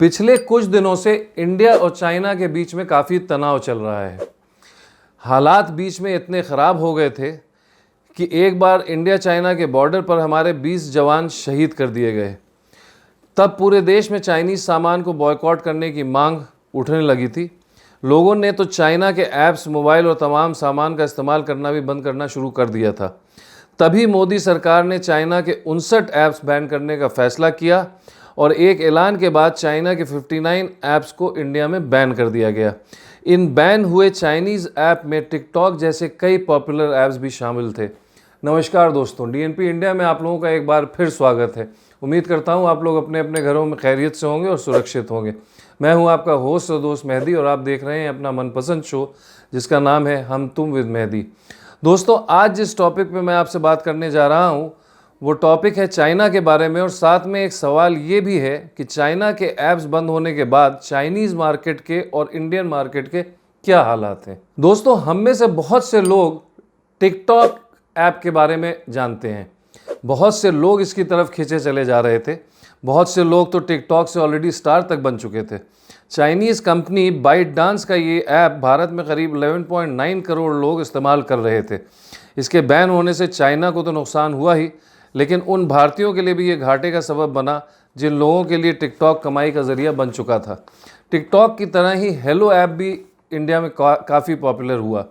पिछले कुछ दिनों से इंडिया और चाइना के बीच में काफ़ी तनाव चल रहा है। हालात बीच में इतने ख़राब हो गए थे कि एक बार इंडिया चाइना के बॉर्डर पर हमारे 20 जवान शहीद कर दिए गए। तब पूरे देश में चाइनीज़ सामान को बॉयकॉट करने की मांग उठने लगी थी। लोगों ने तो चाइना के ऐप्स, मोबाइल और तमाम सामान का इस्तेमाल करना भी बंद करना शुरू कर दिया था। तभी मोदी सरकार ने चाइना के 59 ऐप्स बैन करने का फैसला किया और एक ऐलान के बाद चाइना के 59 ऐप्स को इंडिया में बैन कर दिया गया। इन बैन हुए चाइनीज़ ऐप में टिकटॉक जैसे कई पॉपुलर ऐप्स भी शामिल थे। नमस्कार दोस्तों, डीएनपी इंडिया में आप लोगों का एक बार फिर स्वागत है। उम्मीद करता हूं आप लोग अपने अपने घरों में खैरियत से होंगे और सुरक्षित होंगे। मैं हूं आपका होस्ट और दोस्त मेहदी और आप देख रहे हैं अपना मनपसंद शो जिसका नाम है हम तुम विद मेहदी। दोस्तों, आज जिस टॉपिक पे मैं आपसे बात करने जा रहा हूं वो टॉपिक है चाइना के बारे में, और साथ में एक सवाल ये भी है कि चाइना के ऐप्स बंद होने के बाद चाइनीज़ मार्केट के और इंडियन मार्केट के क्या हालात हैं। दोस्तों, हम में से बहुत से लोग टिकटॉक ऐप के बारे में जानते हैं। बहुत से लोग इसकी तरफ खींचे चले जा रहे थे। बहुत से लोग तो टिकटॉक से ऑलरेडी स्टार तक बन चुके थे। चाइनीज़ कंपनी बाइट डांस का ये ऐप भारत में करीब 11.9 करोड़ लोग इस्तेमाल कर रहे थे। इसके बैन होने से चाइना को तो नुकसान हुआ ही, लेकिन उन भारतीयों के लिए भी ये घाटे का सबब बना जिन लोगों के लिए टिकटॉक कमाई का ज़रिया बन चुका था। टिकटॉक की तरह ही हेलो ऐप भी इंडिया में काफ़ी पॉपुलर हुआ।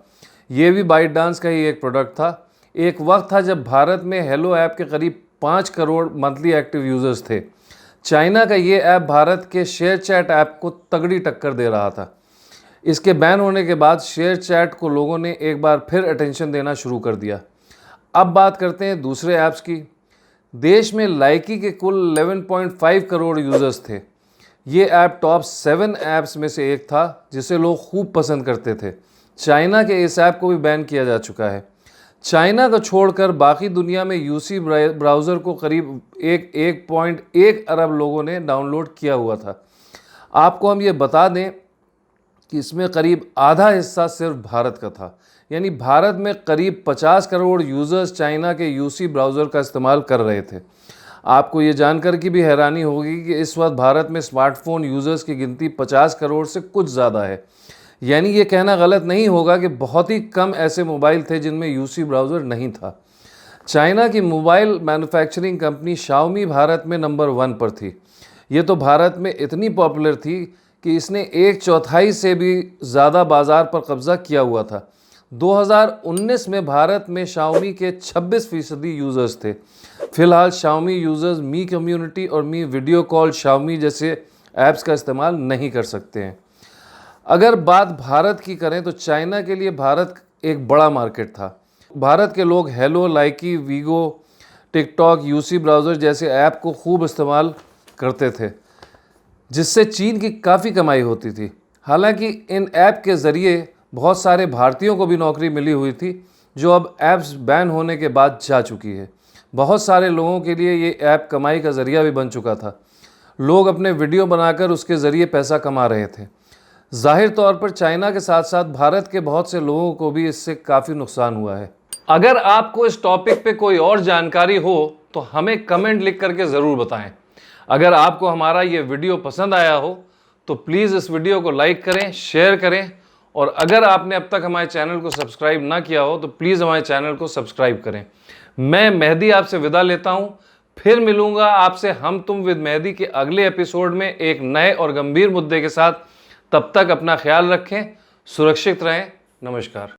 ये भी बाइट डांस का ही एक प्रोडक्ट था। एक वक्त था जब भारत में हेलो ऐप के करीब 5 करोड़ मंथली एक्टिव यूज़र्स थे। चाइना का ये ऐप भारत के शेयर चैट ऐप को तगड़ी टक्कर दे रहा था। इसके बैन होने के बाद शेयर चैट को लोगों ने एक बार फिर अटेंशन देना शुरू कर दिया। अब बात करते हैं दूसरे ऐप्स की। देश में लाइकी के कुल 11.5 करोड़ यूज़र्स थे। ये ऐप टॉप 7 ऐप्स में से एक था जिसे लोग खूब पसंद करते थे। चाइना के इस ऐप को भी बैन किया जा चुका है। चाइना को छोड़कर बाकी दुनिया में यूसी ब्राउज़र को करीब 1.1 अरब लोगों ने डाउनलोड किया हुआ था। आपको हम ये बता दें कि इसमें करीब आधा हिस्सा सिर्फ भारत का था। यानी भारत में करीब 50 करोड़ यूज़र्स चाइना के यूसी ब्राउज़र का इस्तेमाल कर रहे थे। आपको ये जानकर की भी हैरानी होगी कि इस वक्त भारत में स्मार्टफोन यूज़र्स की गिनती 50 करोड़ से कुछ ज़्यादा है। यानी ये कहना गलत नहीं होगा कि बहुत ही कम ऐसे मोबाइल थे जिनमें यूसी ब्राउज़र नहीं था। चाइना की mobile manufacturing company Xiaomi Bharat में नंबर 1 पर थी। ये तो भारत में इतनी पॉपुलर थी कि इसने 1/4 से भी ज़्यादा बाज़ार पर कब्ज़ा किया हुआ था। 2019 में भारत में शाओमी के 26% यूज़र्स थे। फिलहाल शाओमी यूज़र्स मी कम्युनिटी और मी वीडियो कॉल शाओमी जैसे ऐप्स का इस्तेमाल नहीं कर सकते हैं। अगर बात भारत की करें तो चाइना के लिए भारत एक बड़ा मार्केट था। भारत के लोग हेलो, लाइकी, वीगो, टिकटॉक, यूसी ब्राउज़र जैसे ऐप को खूब इस्तेमाल करते थे, जिससे चीन की काफ़ी कमाई होती थी। हालांकि इन ऐप के ज़रिए बहुत सारे भारतीयों को भी नौकरी मिली हुई थी, जो अब ऐप्स बैन होने के बाद जा चुकी है। बहुत सारे लोगों के लिए ये ऐप कमाई का ज़रिया भी बन चुका था। लोग अपने वीडियो बनाकर उसके ज़रिए पैसा कमा रहे थे। जाहिर तौर पर चाइना के साथ साथ भारत के बहुत से लोगों को भी इससे काफ़ी नुकसान हुआ है। अगर आपको इस टॉपिक पे कोई और जानकारी हो तो हमें कमेंट लिख करके ज़रूर बताएं। अगर आपको हमारा ये वीडियो पसंद आया हो तो प्लीज़ इस वीडियो को लाइक करें, शेयर करें, और अगर आपने अब तक हमारे चैनल को सब्सक्राइब ना किया हो तो प्लीज़ हमारे चैनल को सब्सक्राइब करें। मैं मेहदी आपसे विदा लेता हूँ। फिर मिलूँगा आपसे हम तुम विद मेहदी के अगले एपिसोड में एक नए और गंभीर मुद्दे के साथ। तब तक अपना ख्याल रखें, सुरक्षित रहें। नमस्कार।